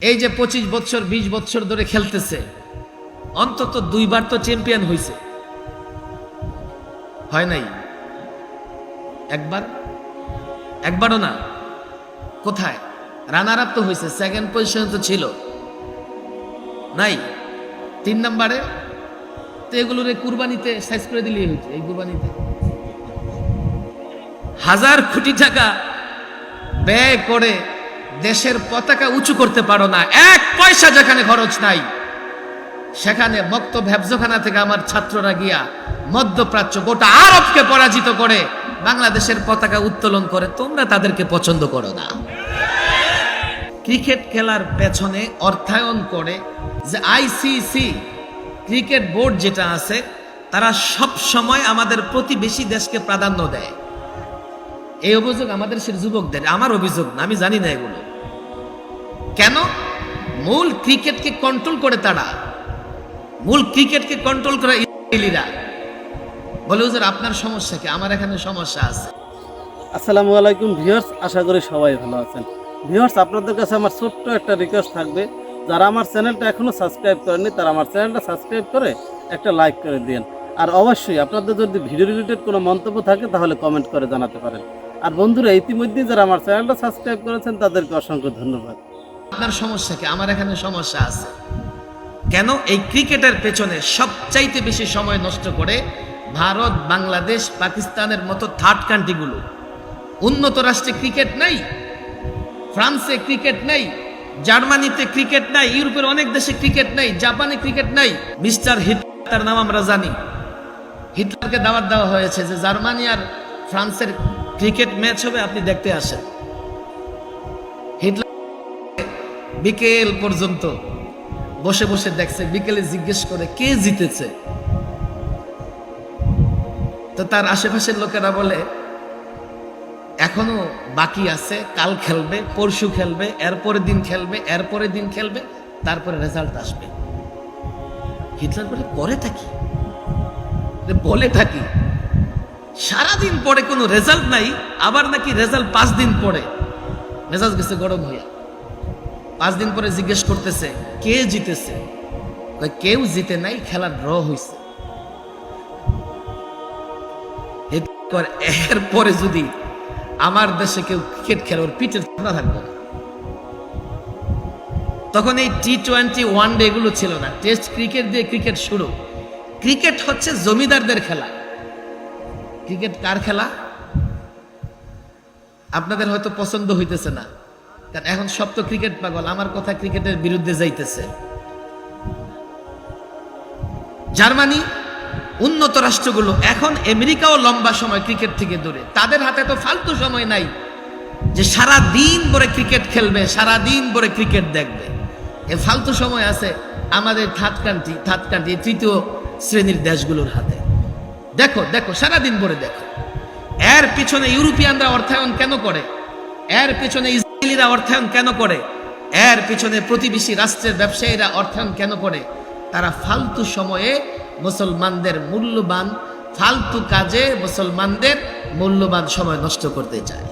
এই যে 25 বছর 20 বছর ধরে খেলতেছে, অন্তত দুইবার তো চ্যাম্পিয়ন হয়েছে, হয় নাই? একবারও না। কোথায়? রানার আপ তো হয়েছে, সেকেন্ড পজিশন তো ছিল নাই। 3 নম্বরে তো এগুলোর কুরবানিতে সাইজ করে দিলেই হয়েছে। এই কুরবানিতে 1000 কোটি টাকা ব্যয় করে দেশের পতাকা উঁচু করতে পারো না, 1 পয়সা যেখানে খরচ নাই, সেখানে বক্তব্য হেফজখানা থেকে আমার ছাত্ররা গিয়া মধ্যপ্রাচ্য গোটা আরবকে পরাজিত করে বাংলাদেশের পতাকা উত্তোলন করে। তোমরা তাদেরকে পছন্দ করো না। ক্রিকেট খেলার পেছনে অর্থায়ন করে যে আইসিসি ক্রিকেট বোর্ড যেটা আছে, তারা সব সময় আমাদের প্রতিবেশী দেশকে প্রাধান্য দেয়। এই অভিযোগ আমাদের সে যুবকদের, আমার অভিযোগ না, আমি জানি না এগুলো কেন। মূল ক্রিকেটকে কন্ট্রোল করে তারা, মূল ক্রিকেটকে কন্ট্রোল করে ইসরায়েলিরা। বলে হুজুর আপনার সমস্যা কি? আমার এখানে সমস্যা আছে। আসসালামু আলাইকুম ভিউয়ার্স, আশা করি সবাই ভালো আছেন। ভিউয়ার্স, আপনাদের কাছে আমার ছোট্ট একটা রিকোয়েস্ট থাকবে, যারা আমার চ্যানেলটা এখনো সাবস্ক্রাইব করেননি তারা আমার চ্যানেলটা সাবস্ক্রাইব করে একটা লাইক করে দিন। আর অবশ্যই আপনাদের যদি ভিডিও রিলেটেড কোনো মন্তব্য থাকে তাহলে কমেন্ট করে জানাতে পারেন। আর বন্ধুরা, ইতিমধ্যে যারা আমার চ্যানেলটা সাবস্ক্রাইব করেছেন তাদেরকে অসংখ্য ধন্যবাদ। আপনার সমস্যা কি? আমার এখানে সমস্যা আছে কেন? এই ক্রিকেটের পেছনে সবচাইতে বেশি সময় নষ্ট করে ভারত, বাংলাদেশ, পাকিস্তানের মতো থার্ড কান্ট্রিগুলো। উন্নত রাষ্ট্রে ক্রিকেট নাই, ফ্রান্সে ক্রিকেট নাই, জার্মানিতে ক্রিকেট নাই, ইউরোপের অনেক দেশে ক্রিকেট নাই, জাপানে ক্রিকেট নাই। মিস্টার হিটলার নাম আমরা জানি, হিটলারকে দাওয়াত দেওয়া হয়েছে যে জার্মানি আর ফ্রান্সের ক্রিকেট ম্যাচ হবে, আপনি দেখতে আসেন। হিটলার বিকেল পর্যন্ত বসে বসে দেখছে, বিকেলে জিজ্ঞেস করে কে জিতেছে, তো তার আশেপাশের লোকেরা বলে এখনো বাকি আছে, কাল খেলবে, পরশু খেলবে, এরপরের দিন খেলবে, এরপরের দিন খেলবে, তারপরে রেজাল্ট আসবে। হিটলার বলে করে থাকি, বলে থাকি, সারাদিন পরে কোনো রেজাল্ট নাই, আবার নাকি রেজাল্ট 5 দিন পরে। মেজাজ গেছে গরম হইয়া, 5 দিন পরে জিজ্ঞেস করতেছে কে জিতেছে, কেউ জিতে নাই, খেলা ড্র হয়েছে। এরপরে যদি আমার দেশে কেউ ক্রিকেট খেলে, ওর পিঠের ঠান্ডা থাকবে না। তখন এই T20 ওয়ানডে এগুলো ছিল না, টেস্ট ক্রিকেট দিয়ে ক্রিকেট শুরু। ক্রিকেট হচ্ছে জমিদারদের খেলা। ক্রিকেট কার খেলা? আপনাদের হয়তো পছন্দ হইতেছে না, কারণ এখন সব তো ক্রিকেট পাগল, আমার কথা ক্রিকেটের বিরুদ্ধে যাইতেছে। জার্মানি, উন্নত রাষ্ট্রগুলো, এখন আমেরিকাও লম্বা সময় ক্রিকেট থেকে দূরে। তাদের হাতে তো ফালতু সময় নাই যে সারা দিন ভরে ক্রিকেট খেলবে, সারা দিন ভরে ক্রিকেট দেখবে। এ ফালতু সময় আছে আমাদের থার্ড কান্ট্রি তৃতীয় শ্রেণীর দেশগুলোর হাতে। দেখো দেখো, সারাদিন ভরে দেখো। এর পিছনে ইউরোপিয়ানরা অর্থায়ন কেন করে? এর পিছনে ইসরায়েলিরা অর্থায়ন কেন করে? এর পিছনে প্রতিবেশী রাষ্ট্রের ব্যবসায়ীরা অর্থায়ন কেন করে? তারা ফালতু সময়ে মুসলমানদের মূল্যবান, ফালতু কাজে মুসলমানদের মূল্যবান সময় নষ্ট করতে চায়।